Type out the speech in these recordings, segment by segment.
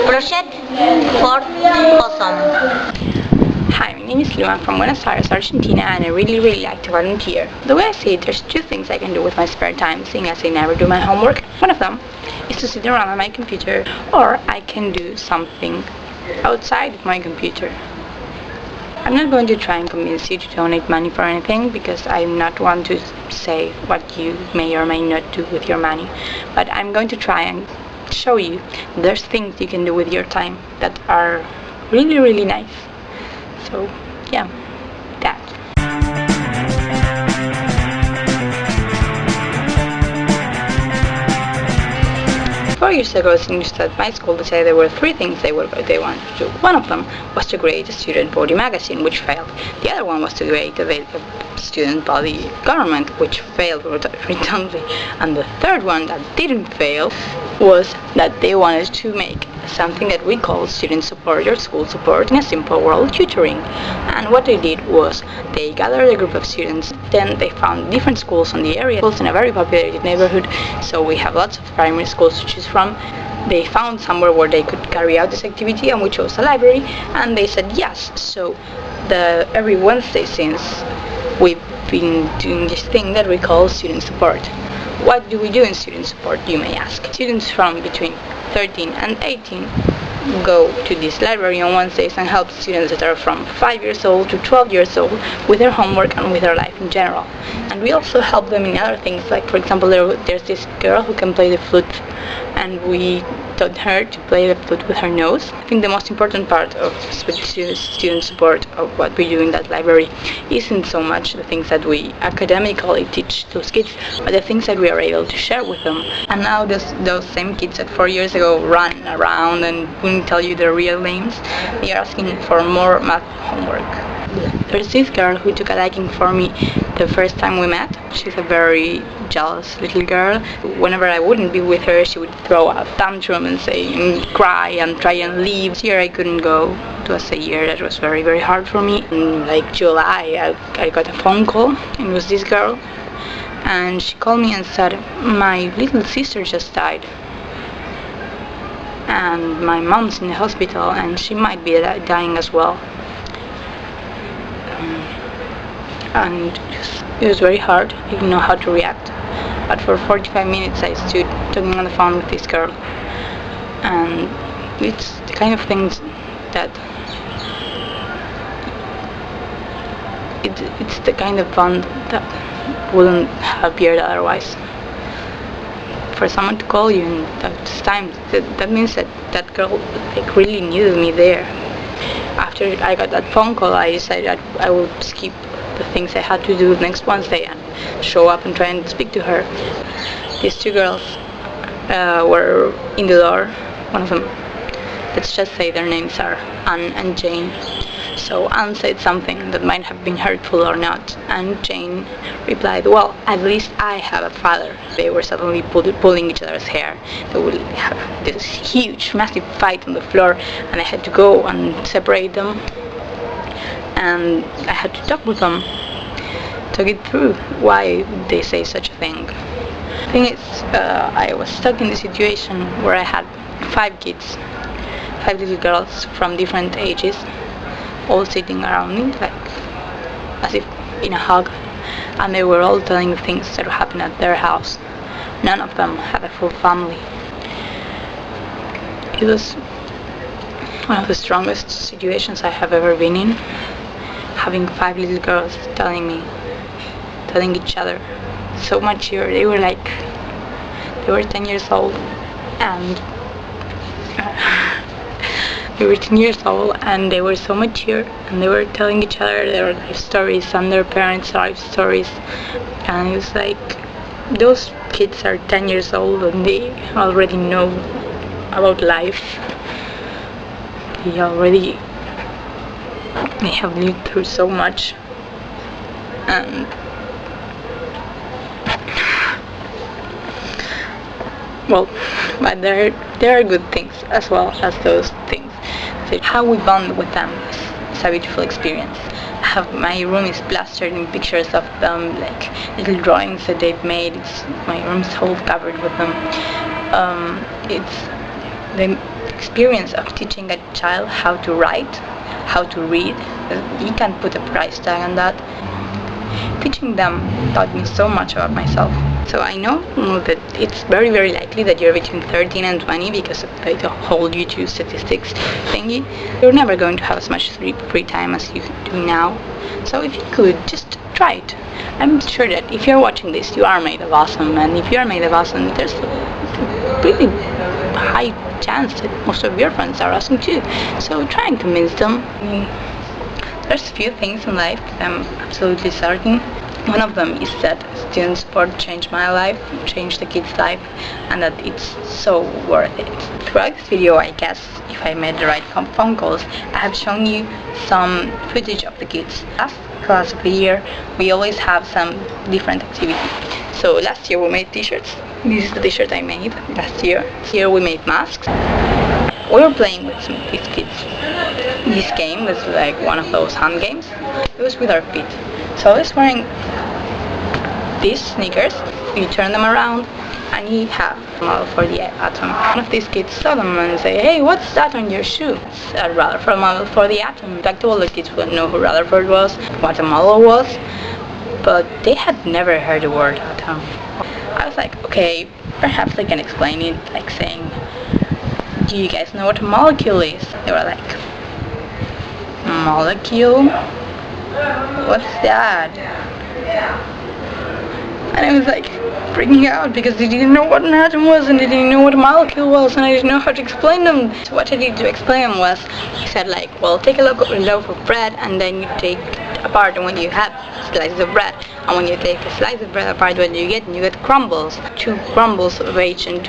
Project for Awesome. Hi, my name is Lou. I'm from Buenos Aires, Argentina, and I really like to volunteer. The way I see it, there's two things I can do with my spare time, seeing as I never do my homework. One of them is to sit around on my computer, or I can do something outside of my computer. I'm not going to try and convince you to donate money for anything, because I'm not one to say what you may or may not do with your money. But I'm going to try and show you there's things you can do with your time that are really nice. So, yeah, that. 4 years ago, seniors at my school decided there were three things they wanted to do. One of them was to create a student body magazine, which failed. The other one was to create a student body government, which failed redundantly. And the third one that didn't fail was that they wanted to make something that we call student support or school support in a simple world, tutoring. And what they did was they gathered a group of students, then they found different schools in the area, schools in a very populated neighborhood, so we have lots of primary schools to choose from. They found somewhere where they could carry out this activity, and we chose a library, and they said yes. So every Wednesday since, we've been doing this thing that we call student support. What do we do in student support, you may ask? Students from between 13 and 18 go to this library on Wednesdays and help students that are from 5 years old to 12 years old with their homework and with their life in general. And we also help them in other things, like for example there's this girl who can play the flute, and we taught her to play the flute with her nose. I think the most important part of student support of what we do in that library isn't so much the things that we academically teach those kids, but the things that we are able to share with them. And now those same kids that 4 years ago ran around and wouldn't tell you their real names, they are asking for more math homework. There's this girl who took a liking for me the first time we met. She's a very jealous little girl. Whenever I wouldn't be with her, she would throw a tantrum and cry and try and leave. This year I couldn't go. It was a year that was very hard for me. In like July, I got a phone call, and it was this girl, and she called me and said, "My little sister just died, and my mom's in the hospital, and she might be dying as well." And it was very hard. I didn't know how to react. But for 45 minutes I stood talking on the phone with this girl. And it's the kind of things that it's the kind of bond that wouldn't have appeared otherwise. For someone to call you in those times, that means that girl like really needed me there. After I got that phone call, I decided I would skip the things I had to do next Wednesday and show up and try and speak to her. These two girls were in the door. One of them, let's just say their names are Anne and Jane. So Anne said something that might have been hurtful or not, and Jane replied, "Well, at least I have a father." They were suddenly pulling each other's hair. They would have this huge, massive fight on the floor, and I had to go and separate them. And I had to talk with them, talk it through why they say such a thing. The thing is, I was stuck in the situation where I had 5 kids, 5 little girls from different ages, all sitting around me, like as if in a hug, and they were all telling things that happened at their house. None of them had a full family. It was one of the strongest situations I have ever been in, having 5 little girls telling each other so mature. They were 10 years old, and they were 10 years old, and they were so mature, and they were telling each other their life stories and their parents' life stories. And it was like, those kids are 10 years old and they already know about life. They have lived through so much, and well, but there are good things as well as those things. So how we bond with them is a beautiful experience. My room is plastered in pictures of them, like little drawings that they've made. My room's all covered with them. They experience of teaching a child how to write, how to read. You can't put a price tag on that. Teaching them taught me so much about myself. So I know that it's very, very likely that you're between 13 and 20 because of the whole YouTube statistics thingy. You're never going to have as much free time as you do now. So if you could, just try it. I'm sure that if you're watching this, you are made of awesome, and if you are made of awesome, there's a pretty high chance that most of your friends are awesome too. So try and convince them. There's a few things in life that I'm absolutely certain. One of them is that student sport changed my life, changed the kids' life, and that it's so worth it. Throughout this video, I guess, if I made the right phone calls, I have shown you some footage of the kids. Last class of the year, we always have some different activity. So last year we made t-shirts. This is the t-shirt I made last year. This year we made masks. We were playing with these kids. This game was like one of those hand games. It was with our feet. So I was wearing these sneakers. You turn them around and you have a model for the atom. One of these kids saw them and say, "Hey, what's that on your shoe?" It's a Rutherford model for the atom. In fact, all the kids wouldn't know who Rutherford was, what a model was, but they had never heard the word atom. I was like, okay, perhaps I can explain it, like saying, "Do you guys know what a molecule is?" They were like, "Molecule? What's that?" And I was like freaking out because they didn't know what an atom was and they didn't know what a molecule was, and I didn't know how to explain them. So what I did to explain them was, he said like, well, take a loaf of bread and then you take apart, and when you have slices of bread, and when you take a slice of bread apart, what do you get? And you get crumbles. 2 crumbles of H and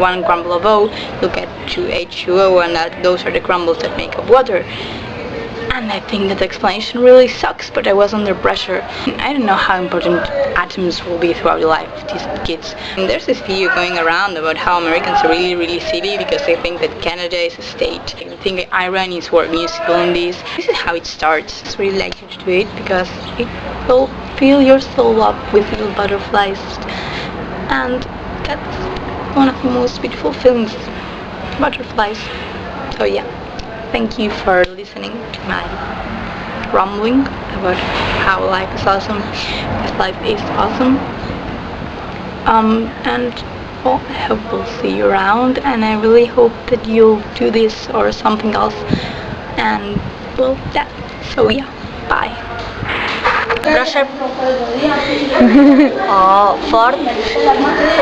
1 crumble of O, you'll get 2 H2O, and those are the crumbles that make up water. And I think that the explanation really sucks, but I was under pressure. I don't know how important atoms will be throughout the life of these kids. And there's this video going around about how Americans are really, really silly because they think that Canada is a state. They think that Iran is more musical in this. This is how it starts. It's really like you to do it because it will fill your soul up with little butterflies. And that's one of the most beautiful feelings, butterflies. So yeah. Thank you for listening to my rumbling about how life is awesome, because life is awesome. And well, I hope we'll see you around, and I really hope that you'll do this or something else. And well, yeah. So yeah, bye. Proszę. O, Ford.